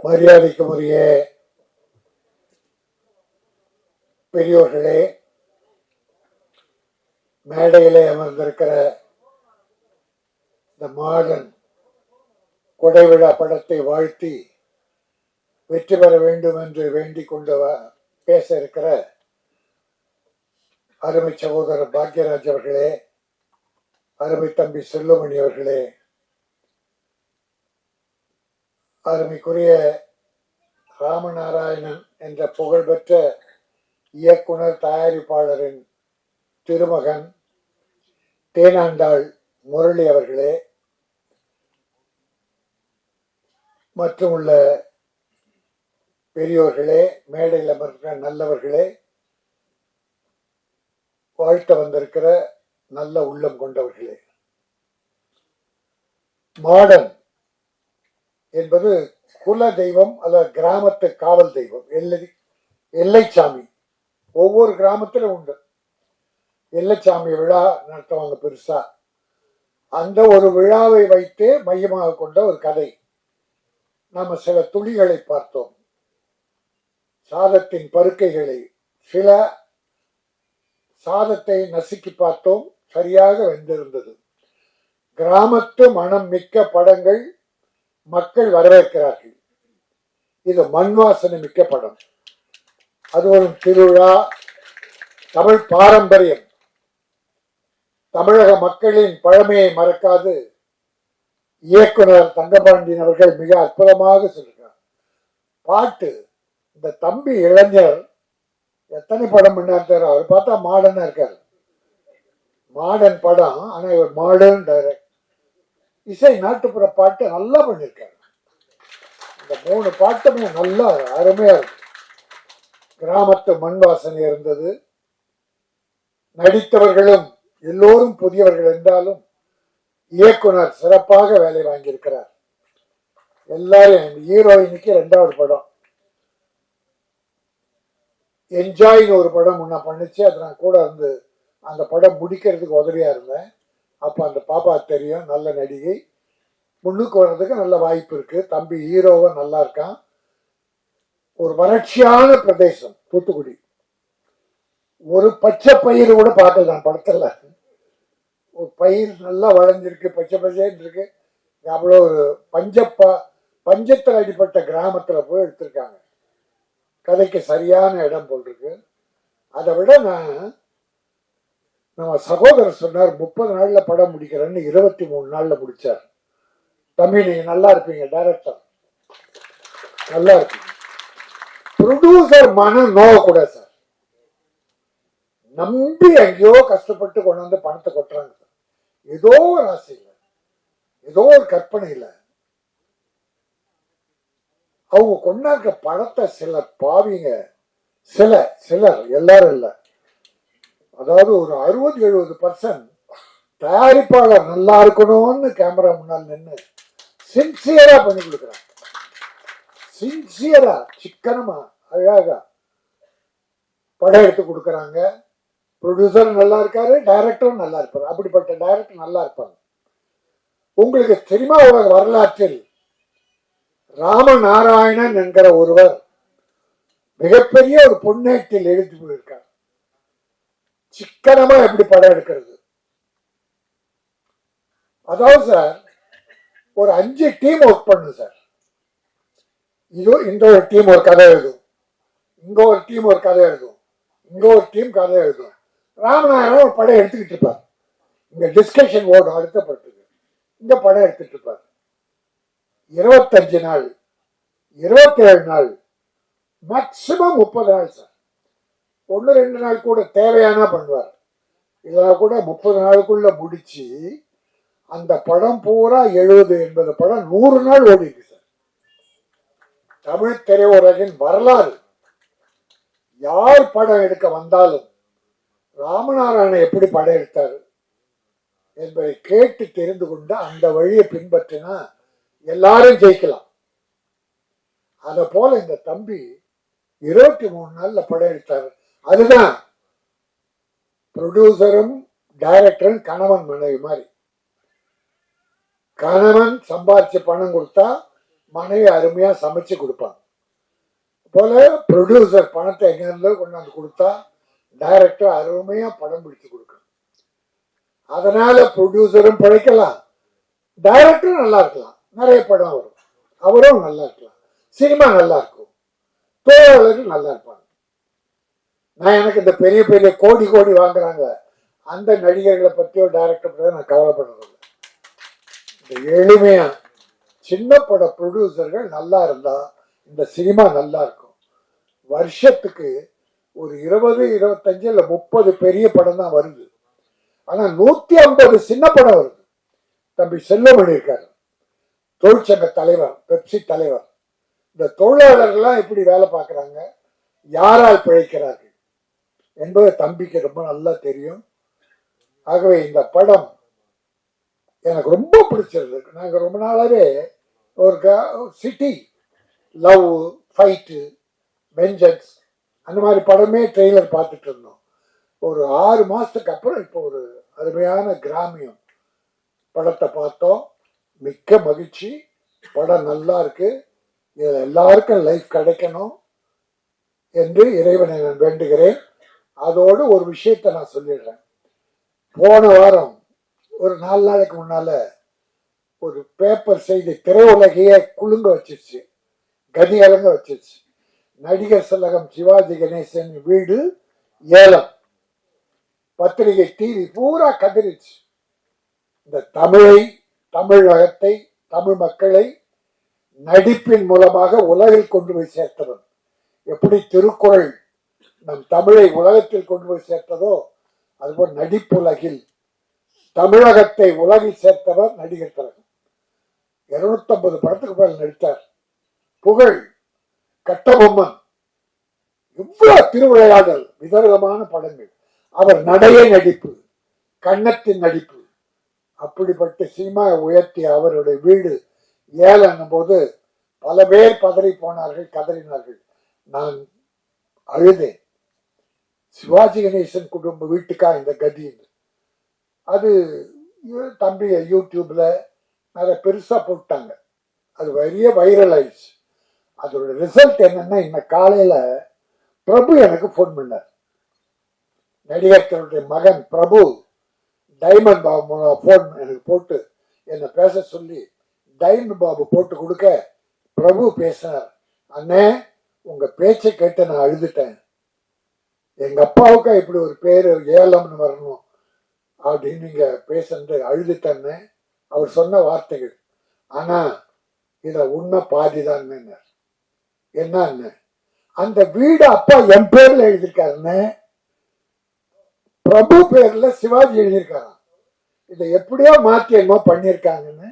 மரியாதைக்குரிய பெரியோர்களே, மேடையிலே அமர்ந்திருக்கிற இந்த மாடர்ன் கொடைவிழா படத்தை வாழ்த்தி வெற்றி பெற வேண்டும் என்று வேண்டிக் கொண்டு பேச இருக்கிற அருமை சகோதரர் பாக்யராஜ் அவர்களே, அருமை தம்பி செல்லுமணி அவர்களே, அருமைக்குரிய ராமநாராயணன் என்ற புகழ்பெற்ற இயக்குனர் தயாரிப்பாளரின் திருமகன் தேனாண்டாள் முரளி அவர்களே, மற்றும் உள்ள பெரியோர்களே, மேடையில் அமர்கிற நல்லவர்களே, வாழ்த்த வந்திருக்கிற நல்ல உள்ளம் கொண்டவர்களே, மாடர்ன் என்பது குல தெய்வம் அல்லது கிராமத்து காவல் தெய்வம். எல்லைச்சாமி ஒவ்வொரு கிராமத்திலும் உண்டு. எல்லைச்சாமி விழா நடத்துவாங்க பெருசா. அந்த ஒரு விழாவை வைத்து மையமாக கொண்ட ஒரு கதை. நாம சில துளிகளை பார்த்தோம், சாதத்தின் பருக்கைகளை, சில சாதத்தை நசுக்கி பார்த்தோம், சரியாக வெந்திருந்தது. கிராமத்து மனம் மிக்க படங்கள் மக்கள் வரவேற்கிறார்கள். இது மண் வாசனை மிக்க படம். அது ஒரு திருவிழா, தமிழ் பாரம்பரியம், தமிழக மக்களின் பழமையை மறக்காது இயக்குனர் தங்கபாண்டியன் அவர்கள் மிக அற்புதமாக சொல்லிருக்கார். பாட்டு, இந்த தம்பி இளைஞர் எத்தனை படம் பண்ணார், அவர் பார்த்தா மாடர்னா இருக்காரு. மாடர்ன் படம், ஆனா இவர் மாடர்ன் டைரக்ட். இசை நாட்டுப்புற பாட்டு நல்லா பண்ணிருக்காரு. இந்த 3 பாட்டுமே நல்லா அருமையா இருக்கு. கிராமத்து மண் வாசனை இருந்தது. நடித்தவர்களும் எல்லோரும் புதியவர்கள் என்றாலும் இயக்குனர் சிறப்பாக வேலை வாங்கியிருக்கிறார். எல்லாரும் ஹீரோயினுக்கு 2வது படம் என்ஜாய்னு ஒரு படம் முன்ன பண்ணிச்சு. அது நான் கூட இருந்து அந்த படம் முடிக்கிறதுக்கு உதவியா இருந்தேன். அப்ப அந்த பாப்பா தெரியும், நல்ல நடிகை, முன்னுக்கு வர்றதுக்கு நல்ல வாய்ப்பு இருக்கு. தம்பி ஹீரோவை நல்லா இருக்கான். ஒரு வறட்சியான பிரதேசம் தூத்துக்குடி. ஒரு பச்சை பயிர் கூட பார்க்கல நான் படத்துல. ஒரு பயிர் நல்லா வளைஞ்சிருக்கு, பச்சை பச்சைன்னு இருக்கு. அவ்வளோ ஒரு பஞ்சத்தில் அடிப்பட்ட கிராமத்துல போய் எடுத்திருக்காங்க. கதைக்கு சரியான இடம் போல் இருக்கு. அதை விட நம்ம சகோதரர் சொன்னார் 30 நாள்ல படம் முடிக்கிறேன்னு. 23 நாள்ல முடிச்சார். தம்பி நீங்க நல்லா இருப்பீங்க, டைரக்டர் நல்லா இருப்பீங்க. ப்ரொடியூசர் மனம் நோவக்கூடாது சார். நம்பி எங்கேயோ கஷ்டப்பட்டு கொண்டு வந்து பணத்தை கொட்டுறாங்க சார். ஏதோ ஒரு ஆசையில், ஏதோ ஒரு கற்பனையில் அவங்க கொண்டாக்க படத்தை சில பாவிங்க, சிலர் எல்லாரும் இல்லை, அதாவது ஒரு 60-70% தயாரிப்பாளர் நல்லா இருக்கணும்னு கேமரா முன்னால் நின்று சின்சியரா பண்ணி கொடுக்குறாங்க. சின்சியரா, சிக்கனமா, அழகா படம் எடுத்து கொடுக்கறாங்க. ப்ரொடியூசர் நல்லா இருக்காரு, டைரக்டரும் நல்லா இருப்பாரு. அப்படிப்பட்ட டைரக்டர் நல்லா இருப்பாங்க. உங்களுக்கு தெரியுமா, வரலாற்றில் ராமநாராயணன் என்கிற ஒருவர் மிகப்பெரிய ஒரு பொன்னேட்டில் எழுதி போயிருக்கார். சிக்கனமா எப்படி படம் எடுக்கிறது. அதாவது சார், ஒரு 5 டீம் ஒர்க் பண்ணு சார். இந்த ஒரு டீம் ஒரு கதை எழுதும், இங்க ஒரு டீம் ஒரு கதை எழுதும், இங்க ஒரு டீம் கதை எழுதும். ராமநாராயணன் ஒரு படம் எடுத்துக்கிட்டு இருப்பார். இங்க டிஸ்கஷன் ஓடும் அடுத்த படத்துக்கு. இந்த படம் எடுத்துட்டு இருப்பார். 25 நாள், 27 நாள், மேக்சிமம் 30 நாள் சார். 1-2 நாள் கூட தேவையான பண்ணுவார். இதெல்லாம் கூட 30 நாளுக்குள்ள முடிச்சு அந்த படம் பூரா 70-80 படம் 100 நாள் ஓடிருக்கு சார். தமிழ் திரையுலகின் வரலாறு. யார் படம் எடுக்க வந்தாலும் ராமநாராயணன் எப்படி படம் எடுத்தார் என்பதை கேட்டு தெரிந்து கொண்டு அந்த வழியை பின்பற்றினா எல்லாரும் ஜெயிக்கலாம். அத போல இந்த தம்பி 23 நாள்ல படம் எடுத்தார். அதுதான் ப்ரொடியூசரும் டைரக்டரும் கணவன் மனைவி மாதிரி. கணவன் சம்பாதிச்ச பணம் கொடுத்தா மனைவி அருமையா சமைச்சு கொடுப்பாங்க. போல ப்ரொடியூசர் பணத்தை எங்கிருந்தோ கொண்டாந்து கொடுத்தா டைரக்டர் அருமையா படம் பிடிச்சு கொடுக்கணும். அதனால ப்ரொடியூசரும் பிழைக்கலாம், டைரக்டரும் நல்லா இருக்கலாம், நிறைய படம் வரும், அவரும் நல்லா இருக்கலாம், சினிமா நல்லா இருக்கும், தொழிலாளர்கள் நல்லா இருப்பாங்க. நான் எனக்கு இந்த பெரிய பெரிய கோடி கோடி வாங்குறாங்க அந்த நடிகர்களை பற்றியோ டைரக்டர் பற்றியோ நான் கவலைப்படுறதில்லை. இந்த எளிமையா சின்ன பட ப்ரொடியூசர்கள் நல்லா இருந்தா இந்த சினிமா நல்லா இருக்கும். வருஷத்துக்கு ஒரு 20, 25 இல்ல 30 பெரிய படம் தான் வருது. ஆனா 150 சின்ன படம் வருது. தம்பி செல்வமணி இருக்காரு, தொழிற்சங்க தலைவர், பெப்சி தலைவர். இந்த தொழிலாளர்கள்லாம் எப்படி வேலை பார்க்கறாங்க, யாரால் பிழைக்கிறார்கள் என்பது தம்பிக்கு ரொம்ப நல்லா தெரியும். ஆகவே இந்த படம் எனக்கு ரொம்ப பிடிச்சிருக்கு. நாங்க ரொம்ப நாளாவே ஒரு சிட்டி லவ், ஃபைட்டு, வெஞ்சன்ஸ் அந்த மாதிரி படமே ட்ரெய்லர் பார்த்துட்டு இருந்தோம். ஒரு 6 மாசத்துக்கு அப்புறம் இப்போ ஒரு அருமையான கிராமியம் படத்தை பார்த்தோம். மிக்க மகிழ்ச்சி. படம் நல்லா இருக்கு. இதுல எல்லாருக்கும் லைஃப் கிடைக்கணும் என்று இறைவனை நான் வேண்டுகிறேன். அதோடு ஒரு விஷயத்தை நான் சொல்லிடுறேன். போன வாரம் ஒரு 4 நாளைக்கு முன்னால ஒரு பேப்பர் செய்தி திரையுலகையே குலுங்க வச்சிருச்சு, கதி அலங்க வச்சிருச்சு. நடிகர் திலகம் சிவாஜி கணேசன் வீடு ஏலம். பத்திரிகை, டிவி பூரா கதறிச்சு. இந்த தமிழை, தமிழகத்தை, தமிழ் மக்களை நடிப்பின் மூலமாக உலகில் கொண்டு போய் சேர்த்தவர். எப்படி திருக்குறள் நம் தமிழை உலகத்தில் கொண்டு போய் சேர்த்ததோ அதுபோல் நடிப்புலகில் தமிழகத்தை உலகில் சேர்த்தவர் நடிகர் திலகம். 250 படத்துக்கு மேல் நடித்தார். புகழ், கட்டபொம்மன், இவ்வளவு திருவிளையாடல், விதவிதமான படங்கள். அவர் நடைய நடிப்பு, கன்னத்தின் நடிப்பு. அப்படிப்பட்ட சினிமா உயர்த்திய அவருடைய வீடு ஏலம் போது பல பேர் பதறி போனார்கள், கதறினார்கள். நான் அழுதேன். சிவாஜி கணேசன் குடும்ப வீட்டுக்கா இந்த கதி? அது தம்பி யூடியூப்ல நிறைய பெருசா போட்டாங்க. அது பெரிய வைரல் ஆயிடுச்சு. அதோட ரிசல்ட் என்னன்னா, இன்ன காலையில பிரபு எனக்கு போன் பண்ணார். நடிகர்களுடைய மகன் பிரபு டைமண்ட் பாபு போன் எனக்கு போட்டு என்னை பேச சொல்லி, டைமண்ட் பாபு போட்டு கொடுக்க பிரபு பேசினார். அண்ணே, உங்க பேச்சை கேட்டு நான் அழுதுட்டேன். எங்க அப்பாவுக்கா இப்படி ஒரு பேரு ஏலம்னு வரணும் அப்படின்னு நீங்க பேசுறது அழுதுட்டேன்னு அவர் சொன்ன வார்த்தைகள். ஆனா இதுல உண்மை பாதிதான். என்ன, அந்த வீடு அப்பா என் பேர்ல எழுதியிருக்காருன்னு, பிரபு பேர்ல சிவாஜி எழுதியிருக்காராம். இதை எப்படியோ மாற்றி என்னமோ பண்ணியிருக்காங்கன்னு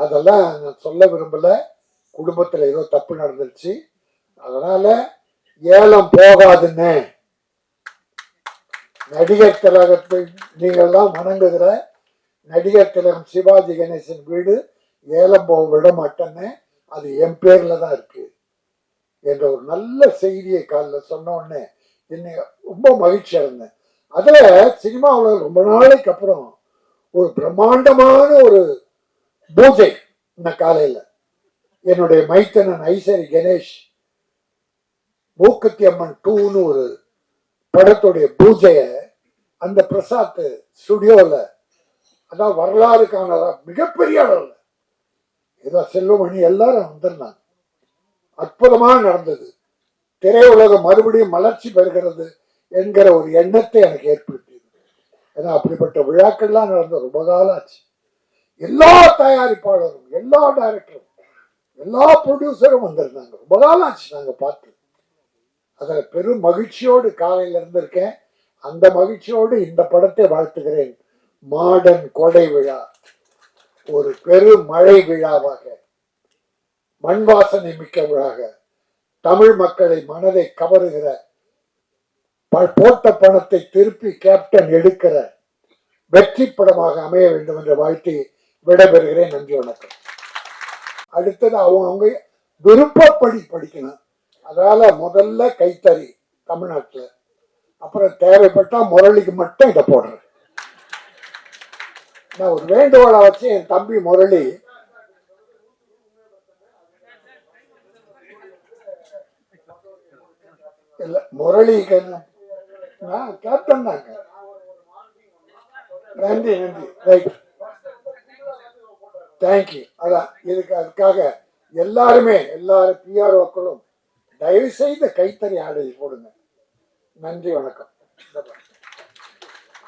அதெல்லாம் நான் சொல்ல விரும்பல. குடும்பத்துல ஏதோ தப்பு நடந்துருச்சு, அதனால ஏலம் போகாதுன்னு நடிகர் திலகத்தை நீங்கள்லாம் வணங்குகிற நடிகர் திலகம் சிவாஜி கணேசன் வீடு ஏலம் போக விட மாட்டேன்னு, அது என் பேர்ல தான் இருக்கு என்ற ஒரு நல்ல செய்தியை காலில் சொன்ன உடனே என்னை ரொம்ப மகிழ்ச்சி அடைந்தேன். அதுல சினிமாவில் ரொம்ப நாளைக்கு அப்புறம் ஒரு பிரம்மாண்டமான ஒரு பூஜை. இந்த காலையில என்னுடைய மைத்தனன் ஐசரி கணேஷ் மூக்குத்தி அம்மன் 2ன்னு ஒரு படத்துடைய பூஜைய அந்த பிரசாத் ஸ்டுடியோல, அதான் வரலாறு காணல, மிகப்பெரிய அளவில் ஏதோ செல்வமணி எல்லாரும் வந்திருந்தாங்க. அற்புதமா நடந்தது. திரையுலகம் மறுபடியும் மலர்ச்சி பெறுகிறது என்கிற ஒரு எண்ணத்தை எனக்கு ஏற்படுத்தியது. ஏன்னா அப்படிப்பட்ட விழாக்கள்லாம் நடந்த ரொம்ப காலம் ஆச்சு. எல்லா தயாரிப்பாளரும், எல்லா டைரக்டரும், எல்லா ப்ரொடியூசரும் வந்திருந்தாங்க. ரொம்ப காலம் ஆச்சு நாங்க பார்த்து. அதுல பெரும் மகிழ்ச்சியோடு காலையில இருந்திருக்கேன். அந்த மகிழ்ச்சியோடு இந்த படத்தை வாழ்த்துகிறேன். மாடன் கொடை விழா ஒரு பெரும் மழை விழாவாக, மண் வாசனை மிக்க விழாக, தமிழ் மக்களை மனதை கவருகிற, போட்ட பணத்தை திருப்பி கேப்டன் எடுக்கிற வெற்றி படமாக அமைய வேண்டும் என்ற வாழ்த்தி விடைபெறுகிறேன். நன்றி, வணக்கம். அடுத்தது அவங்க விருப்பப்படி படிக்கணும். அதனால முதல்ல கைத்தறி தமிழ்நாட்டில், அப்புறம் தேவைப்பட்டா முரளிக்கு மட்டும் இதை போடுறேன். நான் ஒரு வேண்டுகோளை வச்சு என் தம்பி முரளி இல்ல முரளிக்கு கேப்டன் தாங்க. நன்றி நன்றி. Right, thank you. அதான் அதுக்காக எல்லாருமே எல்லாரும் பிஆர்ஓக்களும் தயவு செய்து கைத்தறி ஆடை போடுங்க. நன்றி, வணக்கம்.